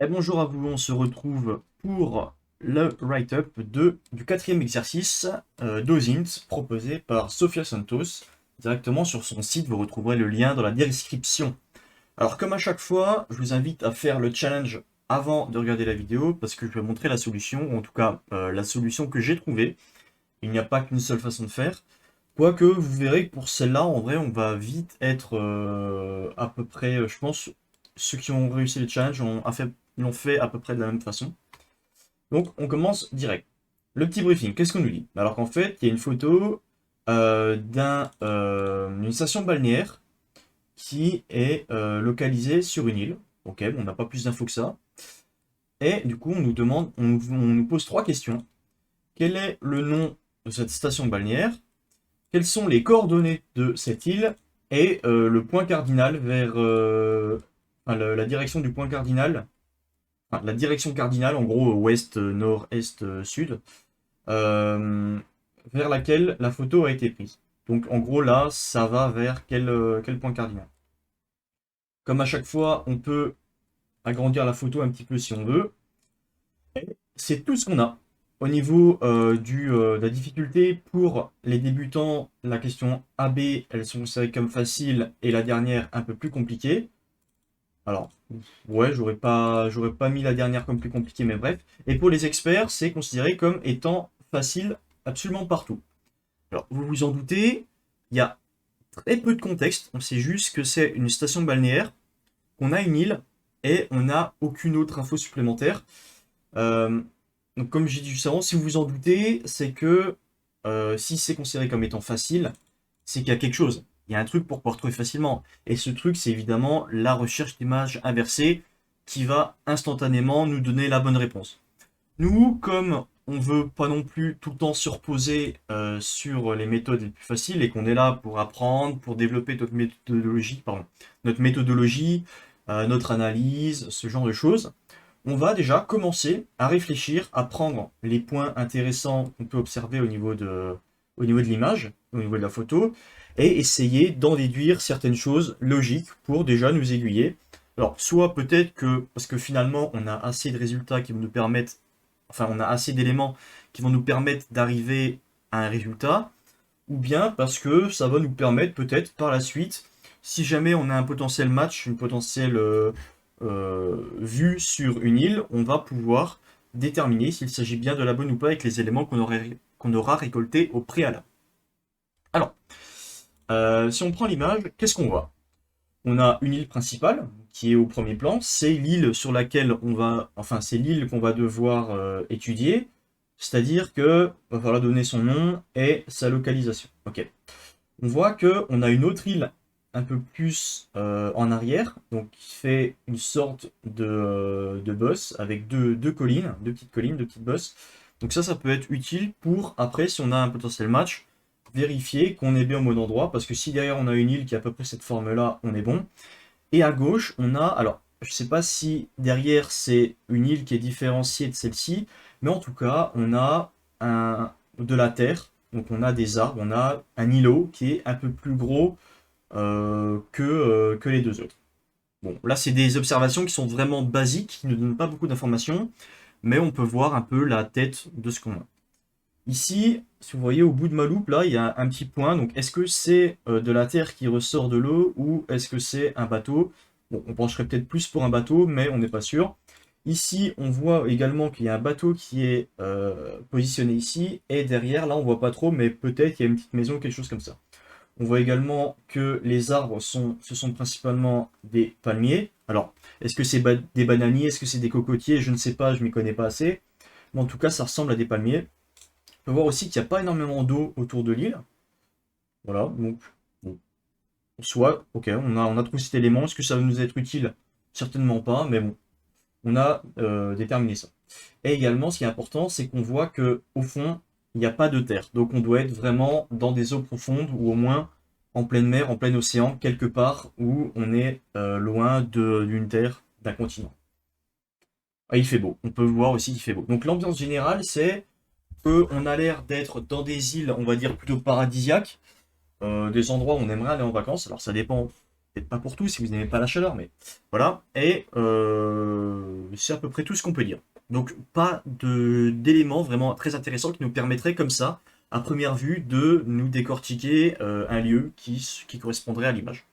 Et bonjour à vous, on se retrouve pour le write-up du quatrième exercice d'OSINT proposé par Sofia Santos. Directement sur son site, vous retrouverez le lien dans la description. Alors comme à chaque fois, je vous invite à faire le challenge avant de regarder la vidéo parce que je vais montrer la solution, ou en tout cas la solution que j'ai trouvée. Il n'y a pas qu'une seule façon de faire. Quoique vous verrez que pour celle-là, en vrai, on va vite être à peu près, je pense, ceux qui ont réussi le challenge l'ont fait à peu près de la même façon. Donc on commence direct. Le petit briefing, qu'est-ce qu'on nous dit? Alors qu'en fait, il y a une photo d'une station balnéaire qui est localisée sur une île. Ok, bon, on n'a pas plus d'infos que ça. Et du coup, on nous pose trois questions. Quel est le nom de cette station balnéaire? Quelles sont les coordonnées de cette île et le point cardinal enfin, la direction du point cardinal, enfin, la direction cardinale, en gros ouest, nord, est, sud, euh, vers laquelle la photo a été prise. Donc en gros là, ça va vers quel point cardinal. Comme à chaque fois, on peut agrandir la photo un petit peu si on veut. C'est tout ce qu'on a. Au niveau de la difficulté, pour les débutants, la question A, B, elles sont considérées comme faciles et la dernière un peu plus compliquée. Alors, ouais, j'aurais pas mis la dernière comme plus compliquée, mais bref. Et pour les experts, c'est considéré comme étant facile absolument partout. Alors, vous vous en doutez, il y a très peu de contexte. On sait juste que c'est une station balnéaire, qu'on a une île et on n'a aucune autre info supplémentaire. Euh, donc comme j'ai dit juste avant, si vous vous en doutez, c'est que si c'est considéré comme étant facile, c'est qu'il y a quelque chose. Il y a un truc pour pouvoir trouver facilement. Et ce truc, c'est évidemment la recherche d'images inversée qui va instantanément nous donner la bonne réponse. Nous, comme on veut pas non plus tout le temps se reposer sur les méthodes les plus faciles et qu'on est là pour apprendre, pour développer notre méthodologie, notre analyse, ce genre de choses, on va déjà commencer à réfléchir, à prendre les points intéressants qu'on peut observer au niveau de l'image, au niveau de la photo, et essayer d'en déduire certaines choses logiques pour déjà nous aiguiller. Alors, soit peut-être que, parce que finalement, on a assez de résultats qui vont nous permettre, enfin, on a assez d'éléments qui vont nous permettre d'arriver à un résultat, ou bien parce que ça va nous permettre peut-être par la suite, si jamais on a un potentiel match, une potentielle vue sur une île, on va pouvoir déterminer s'il s'agit bien de la bonne ou pas avec les éléments qu'on aura récoltés au préalable. Alors, si on prend l'image, qu'est-ce qu'on voit? On a une île principale qui est au premier plan, c'est l'île sur laquelle enfin c'est l'île qu'on va devoir étudier, c'est-à-dire que va falloir donner son nom et sa localisation. Ok. On voit que on a une autre île un peu plus en arrière, donc qui fait une sorte de boss avec deux collines, deux petites bosses. Donc ça peut être utile pour après, si on a un potentiel match, vérifier qu'on est bien au bon endroit, parce que si derrière on a une île qui a à peu près cette forme-là, on est bon. Et à gauche, on a, alors je sais pas si derrière c'est une île qui est différenciée de celle-ci, mais en tout cas, on a de la terre, donc on a des arbres, on a un îlot qui est un peu plus gros que les deux autres. Bon, là, c'est des observations qui sont vraiment basiques, qui ne donnent pas beaucoup d'informations, mais on peut voir un peu la tête de ce qu'on a. Ici, si vous voyez au bout de ma loupe, là, il y a un petit point. Donc, est-ce que c'est de la terre qui ressort de l'eau ou est-ce que c'est un bateau? Bon, on pencherait peut-être plus pour un bateau, mais on n'est pas sûr. Ici, on voit également qu'il y a un bateau qui est positionné ici. Et derrière, là, on voit pas trop, mais peut-être qu'il y a une petite maison, quelque chose comme ça. On voit également que les arbres ce sont principalement des palmiers. Alors, est-ce que c'est des bananiers, est-ce que c'est des cocotiers? Je ne sais pas, je m'y connais pas assez. Mais en tout cas, ça ressemble à des palmiers. On peut voir aussi qu'il n'y a pas énormément d'eau autour de l'île. Voilà, donc, bon, soit, ok, on a trouvé cet élément. Est-ce que ça va nous être utile? Certainement pas, mais bon, on a déterminé ça. Et également, ce qui est important, c'est qu'on voit que au fond, il n'y a pas de terre. Donc on doit être vraiment dans des eaux profondes ou au moins en pleine mer, en plein océan, quelque part où on est loin d'une terre, d'un continent. Ah, il fait beau. On peut voir aussi qu'il fait beau. Donc l'ambiance générale, c'est qu'on a l'air d'être dans des îles, on va dire plutôt paradisiaques, des endroits où on aimerait aller en vacances. Alors ça dépend peut-être pas pour tous si vous n'aimez pas la chaleur, mais voilà. Et c'est à peu près tout ce qu'on peut dire. Donc pas d'éléments vraiment très intéressants qui nous permettraient comme ça, à première vue, de nous décortiquer un lieu qui correspondrait à l'image.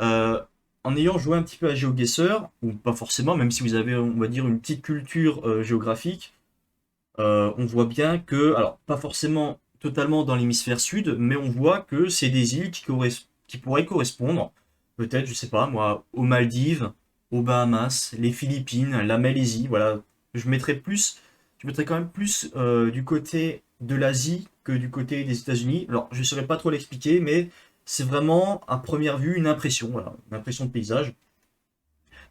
Euh, En ayant joué un petit peu à GeoGuessr, ou pas forcément, même si vous avez, on va dire, une petite culture géographique, on voit bien que, alors pas forcément totalement dans l'hémisphère sud, mais on voit que c'est des îles qui pourraient correspondre, peut-être, je sais pas moi, aux Maldives, aux Bahamas, les Philippines, la Malaisie, voilà. Je mettrais quand même plus du côté de l'Asie que du côté des États-Unis. Alors, je ne saurais pas trop l'expliquer, mais c'est vraiment à première vue une impression, voilà, une impression de paysage.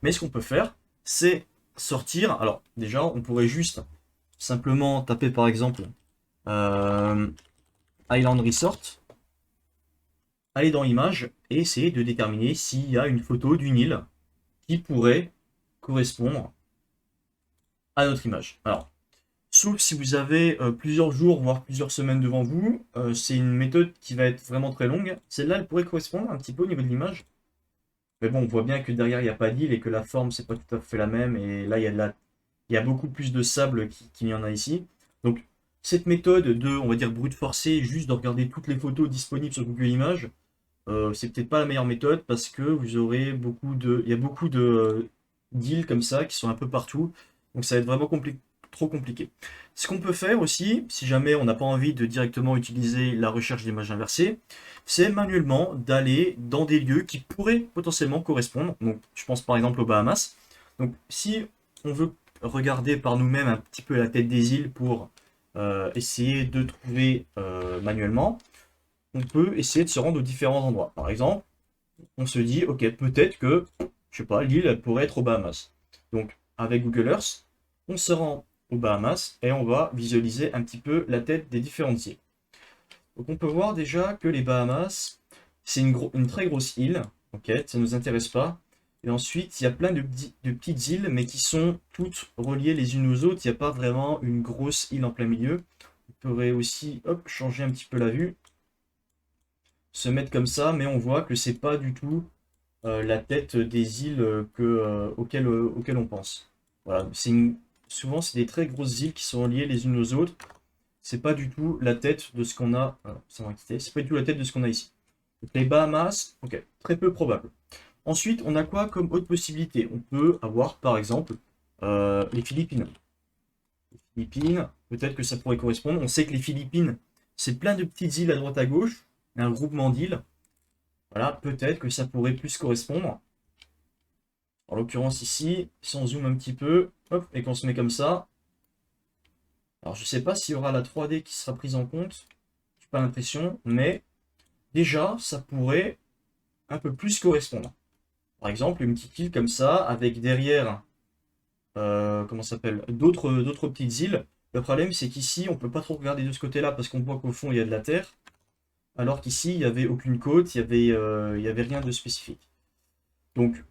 Mais ce qu'on peut faire, c'est sortir. Alors, déjà, on pourrait juste simplement taper par exemple euh, Island Resort, aller dans Images et essayer de déterminer s'il y a une photo d'une île qui pourrait correspondre à notre image. Alors, sauf si vous avez plusieurs jours, voire plusieurs semaines devant vous, c'est une méthode qui va être vraiment très longue. Celle-là, elle pourrait correspondre un petit peu au niveau de l'image. Mais bon, on voit bien que derrière, il n'y a pas d'île et que la forme, c'est pas tout à fait la même. Et là, il y a beaucoup plus de sable qu'il y en a ici. Donc, cette méthode de, on va dire, brute forcée, juste de regarder toutes les photos disponibles sur Google Images, c'est peut-être pas la meilleure méthode parce que vous aurez il y a beaucoup d'îles comme ça qui sont un peu partout. Donc, ça va être vraiment trop compliqué. Ce qu'on peut faire aussi, si jamais on n'a pas envie de directement utiliser la recherche d'images inversées, c'est manuellement d'aller dans des lieux qui pourraient potentiellement correspondre. Donc, je pense par exemple aux Bahamas. Donc, si on veut regarder par nous-mêmes un petit peu la tête des îles pour essayer de trouver manuellement, on peut essayer de se rendre aux différents endroits. Par exemple, on se dit, ok, peut-être que, je sais pas, l'île elle pourrait être aux Bahamas. Donc, avec Google Earth, on se rend aux Bahamas et on va visualiser un petit peu la tête des différentes îles. Donc on peut voir déjà que les Bahamas, c'est une très grosse île, ok, ça ne nous intéresse pas. Et ensuite, il y a plein de petites îles, mais qui sont toutes reliées les unes aux autres. Il n'y a pas vraiment une grosse île en plein milieu. On pourrait aussi, hop, changer un petit peu la vue, se mettre comme ça, mais on voit que c'est pas du tout la tête des îles auxquelles on pense. Voilà, souvent c'est des très grosses îles qui sont reliées les unes aux autres. C'est pas du tout la tête de ce qu'on a. Ça m'a quitté. C'est pas du tout la tête de ce qu'on a ici. Donc, les Bahamas, ok, très peu probable. Ensuite, on a quoi comme autre possibilité? On peut avoir par exemple les Philippines. Les Philippines, peut-être que ça pourrait correspondre. On sait que les Philippines, c'est plein de petites îles à droite à gauche, un groupement d'îles. Voilà, peut-être que ça pourrait plus correspondre. En l'occurrence ici, si on zoome un petit peu, hop, et qu'on se met comme ça. Alors je sais pas s'il y aura la 3D qui sera prise en compte. J'ai pas l'impression, mais déjà, ça pourrait un peu plus correspondre. Par exemple, une petite île comme ça, avec derrière, comment ça s'appelle, d'autres petites îles. Le problème, c'est qu'ici, on peut pas trop regarder de ce côté-là parce qu'on voit qu'au fond, il y a de la terre. Alors qu'ici, il n'y avait aucune côte, il y avait rien de spécifique. Donc,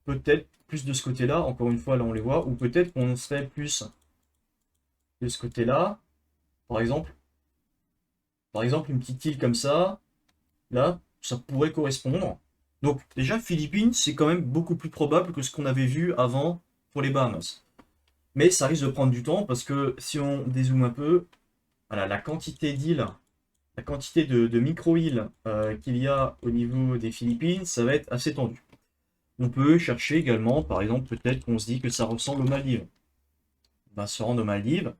peut-être plus de ce côté-là, encore une fois, là on les voit, ou peut-être qu'on serait plus de ce côté-là. Par exemple, une petite île comme ça, là, ça pourrait correspondre. Donc, déjà, Philippines, c'est quand même beaucoup plus probable que ce qu'on avait vu avant pour les Bahamas. Mais ça risque de prendre du temps parce que si on dézoome un peu, voilà, la quantité d'îles, la quantité de micro-îles qu'il y a au niveau des Philippines, ça va être assez tendu. On peut chercher également, par exemple, peut-être qu'on se dit que ça ressemble aux Maldives. On va se rendre aux Maldives.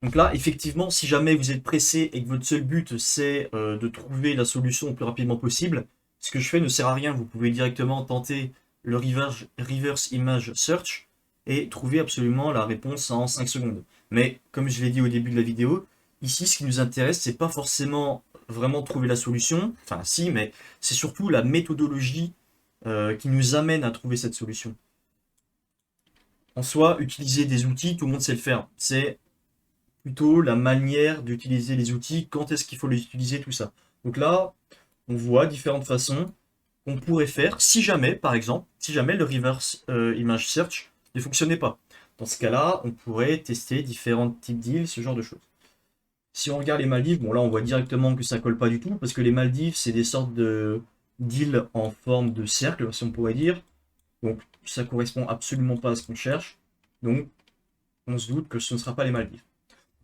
Donc là, effectivement, si jamais vous êtes pressé et que votre seul but c'est de trouver la solution le plus rapidement possible, ce que je fais ne sert à rien. Vous pouvez directement tenter le reverse image search et trouver absolument la réponse en 5 secondes. Mais comme je l'ai dit au début de la vidéo, ici ce qui nous intéresse, c'est pas forcément vraiment trouver la solution, enfin si, mais c'est surtout la méthodologie qui nous amène à trouver cette solution. En soi, utiliser des outils, tout le monde sait le faire. C'est plutôt la manière d'utiliser les outils, quand est-ce qu'il faut les utiliser, tout ça. Donc là, on voit différentes façons qu'on pourrait faire si jamais, par exemple, si jamais le reverse image search ne fonctionnait pas. Dans ce cas-là, on pourrait tester différents types d'îles, ce genre de choses. Si on regarde les Maldives, bon là on voit directement que ça colle pas du tout, parce que les Maldives, c'est des sortes d'îles en forme de cercle, si on pourrait dire. Donc ça correspond absolument pas à ce qu'on cherche. Donc on se doute que ce ne sera pas les Maldives.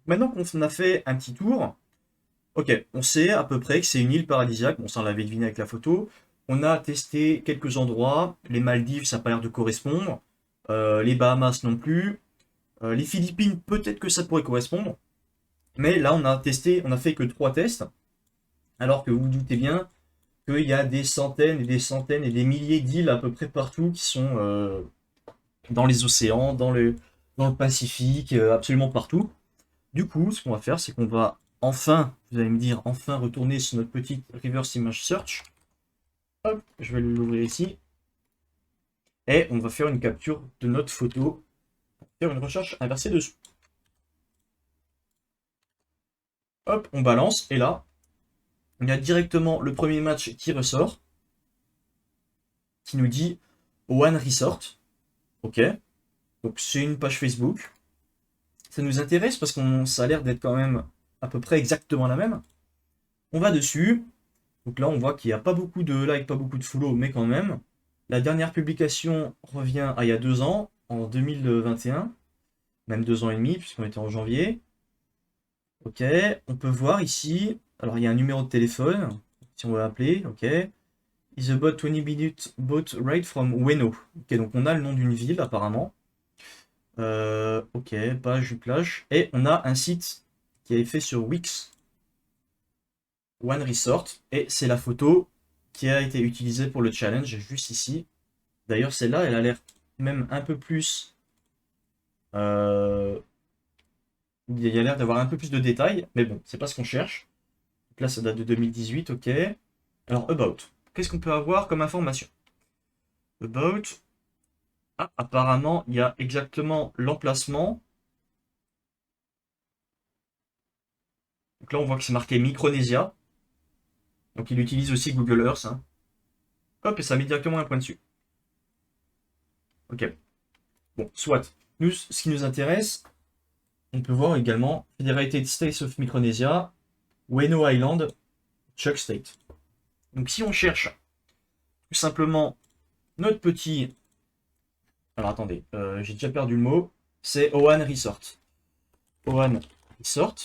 Maintenant qu'on a fait un petit tour, ok, on sait à peu près que c'est une île paradisiaque. Bon, ça on l'avait deviné avec la photo. On a testé quelques endroits. Les Maldives, ça n'a pas l'air de correspondre. Les Bahamas non plus. Les Philippines, peut-être que ça pourrait correspondre. Mais là, on a testé, on a fait que 3 tests. Alors que vous vous doutez bien qu'il y a des centaines et des centaines et des milliers d'îles à peu près partout qui sont dans les océans, dans le Pacifique, absolument partout. Du coup, ce qu'on va faire, c'est qu'on va enfin, vous allez me dire, enfin retourner sur notre petite reverse image search. Hop, je vais l'ouvrir ici. Et on va faire une capture de notre photo, faire une recherche inversée dessous. Hop, on balance, et là, il y a directement le premier match qui ressort, qui nous dit One Resort. Ok, donc c'est une page Facebook. Ça nous intéresse parce que ça a l'air d'être quand même à peu près exactement la même. On va dessus. Donc là, on voit qu'il n'y a pas beaucoup de likes, pas beaucoup de follow, mais quand même. La dernière publication revient à il y a 2 ans, en 2021, même 2 ans et demi, puisqu'on était en janvier. Ok, on peut voir ici, alors il y a un numéro de téléphone, si on veut appeler, ok. Is about 20 minutes boat ride from Ueno. Ok, donc on a le nom d'une ville apparemment. Ok, page du plage. Et on a un site qui est fait sur Wix, One Resort, et c'est la photo qui a été utilisée pour le challenge, juste ici. D'ailleurs, celle-là, elle a l'air même un peu plus... euh, il y a l'air d'avoir un peu plus de détails, mais bon, c'est pas ce qu'on cherche. Donc là, ça date de 2018, ok. Alors, About. Qu'est-ce qu'on peut avoir comme information? About. Ah, apparemment, il y a exactement l'emplacement. Donc là, on voit que c'est marqué Micronésia. Donc il utilise aussi Google Earth, hein. Hop, et ça met directement un point dessus. Ok. Bon, soit. Nous, ce qui nous intéresse, on peut voir également Federated States of Micronesia, Ueno Island, Chuck State. Donc si on cherche tout simplement notre petit... Alors attendez, j'ai déjà perdu le mot. C'est Oan Resort. Oan Resort,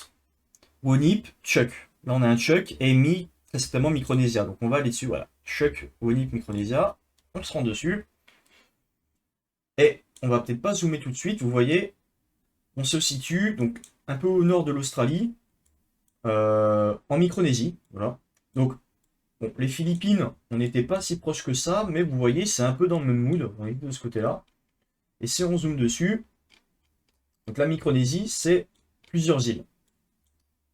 Wonip, Chuck. Là on a un Chuck et Mi, très certainement Micronesia. Donc on va aller dessus, voilà. Chuck, Wonip, Micronesia. On se rend dessus. Et on va peut-être pas zoomer tout de suite, vous voyez, on se situe donc un peu au nord de l'Australie, en Micronésie, voilà. Donc bon, les Philippines, on n'était pas si proche que ça, mais vous voyez, c'est un peu dans le même mood, on est de ce côté-là. Et si on zoome dessus, donc la Micronésie, c'est plusieurs îles.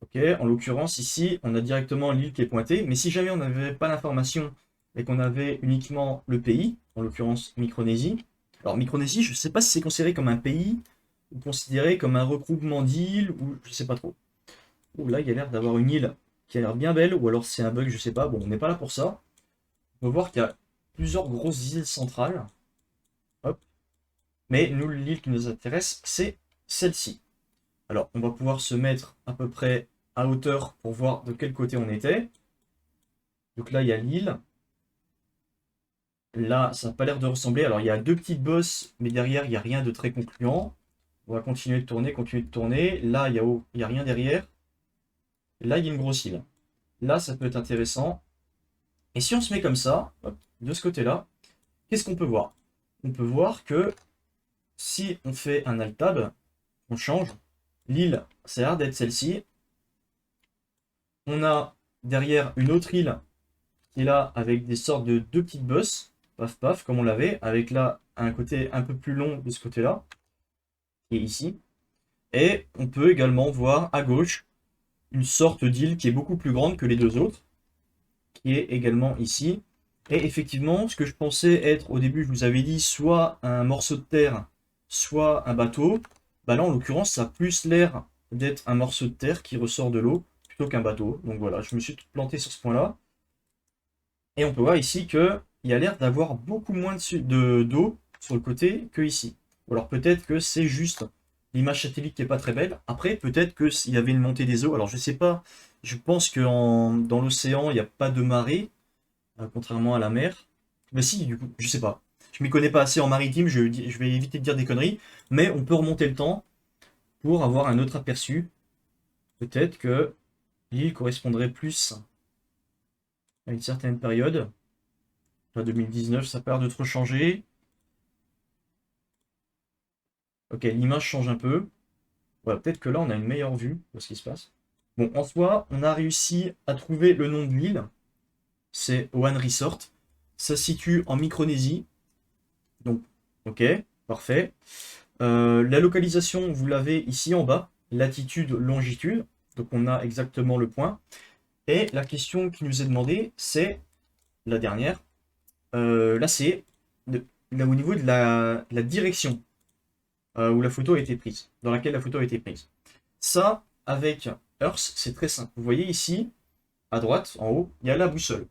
Ok, en l'occurrence ici, on a directement l'île qui est pointée, mais si jamais on n'avait pas l'information et qu'on avait uniquement le pays, en l'occurrence Micronésie, alors Micronésie, je ne sais pas si c'est considéré comme un pays ou considéré comme un regroupement d'îles, ou je ne sais pas trop. Ouh, là, il y a l'air d'avoir une île qui a l'air bien belle, ou alors c'est un bug, je sais pas. Bon, on n'est pas là pour ça. On va voir qu'il y a plusieurs grosses îles centrales. Hop. Mais nous, l'île qui nous intéresse, c'est celle-ci. Alors, on va pouvoir se mettre à peu près à hauteur pour voir de quel côté on était. Donc là, il y a l'île. Là, ça n'a pas l'air de ressembler. Alors, il y a deux petites bosses, mais derrière, il n'y a rien de très concluant. On va continuer de tourner, continuer de tourner. Là, il y a rien derrière. Là, il y a une grosse île. Là, ça peut être intéressant. Et si on se met comme ça, hop, de ce côté-là, qu'est-ce qu'on peut voir? On peut voir que si on fait un Alt-Tab, on change. L'île, ça a l'air d'être celle-ci. On a derrière une autre île qui est là avec des sortes de deux petites bosses, paf paf, comme on l'avait, avec là un côté un peu plus long de ce côté-là, qui est ici. Et on peut également voir à gauche une sorte d'île qui est beaucoup plus grande que les deux autres, qui est également ici. Et effectivement, ce que je pensais être au début, je vous avais dit, soit un morceau de terre, soit un bateau, bah là en l'occurrence, ça a plus l'air d'être un morceau de terre qui ressort de l'eau plutôt qu'un bateau. Donc voilà, je me suis planté sur ce point-là. Et on peut voir ici qu'il y a l'air d'avoir beaucoup moins d'eau sur le côté que ici. Ou alors peut-être que c'est juste l'image satellite qui n'est pas très belle. Après, peut-être qu'il y avait une montée des eaux. Alors je sais pas, je pense que dans l'océan, il n'y a pas de marée. contrairement à la mer. Mais si, du coup, je sais pas. Je m'y connais pas assez en maritime, je vais éviter de dire des conneries, mais on peut remonter le temps pour avoir un autre aperçu. Peut-être que l'île correspondrait plus à une certaine période. Là, 2019, ça a l'air de trop changer. Ok, l'image change un peu. Voilà, peut-être que là, on a une meilleure vue de ce qui se passe. Bon, en soi, on a réussi à trouver le nom de l'île. C'est One Resort. Ça se situe en Micronésie. Donc, ok, parfait. La localisation, vous l'avez ici en bas. Latitude, longitude. Donc, on a exactement le point. Et la question qui nous est demandée, c'est la dernière. Là, c'est là, au niveau de la direction où la photo a été prise, dans laquelle la photo a été prise. Ça, avec Earth, c'est très simple. Vous voyez ici, à droite, en haut, il y a la boussole.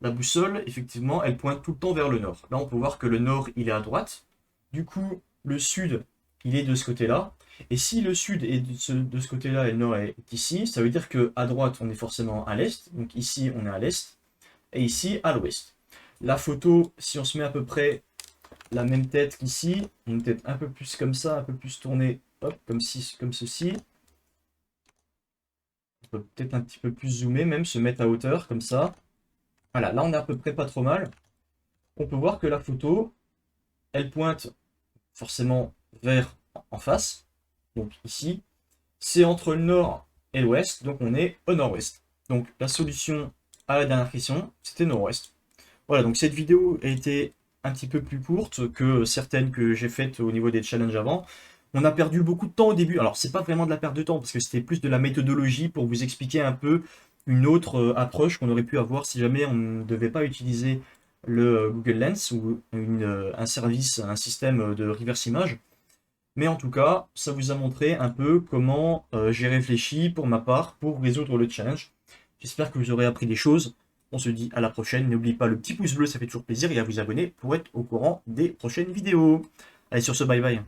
La boussole, effectivement, elle pointe tout le temps vers le nord. Là, on peut voir que le nord, il est à droite. Du coup, le sud, il est de ce côté-là. Et si le sud est de ce côté-là et le nord est ici, ça veut dire qu'à droite, on est forcément à l'est. Donc ici, on est à l'est. Et ici, à l'ouest. La photo, si on se met à peu près la même tête qu'ici, une tête un peu plus comme ça, un peu plus tournée, hop, comme ceci. On peut peut-être un petit peu plus zoomer, même se mettre à hauteur, comme ça. Voilà, là on est à peu près pas trop mal. On peut voir que la photo, elle pointe forcément vers en face, donc ici. C'est entre le nord et l'ouest, donc on est au nord-ouest. Donc la solution à la dernière question, c'était nord-ouest. Voilà, donc cette vidéo a été un petit peu plus courte que certaines que j'ai faites au niveau des challenges avant. On a perdu beaucoup de temps au début. Alors, c'est pas vraiment de la perte de temps, parce que c'était plus de la méthodologie pour vous expliquer un peu une autre approche qu'on aurait pu avoir si jamais on ne devait pas utiliser le Google Lens ou un service, un système de reverse image. Mais en tout cas, ça vous a montré un peu comment j'ai réfléchi pour ma part pour résoudre le challenge. J'espère que vous aurez appris des choses. On se dit à la prochaine. N'oubliez pas le petit pouce bleu, ça fait toujours plaisir, et à vous abonner pour être au courant des prochaines vidéos. Allez, sur ce, bye bye.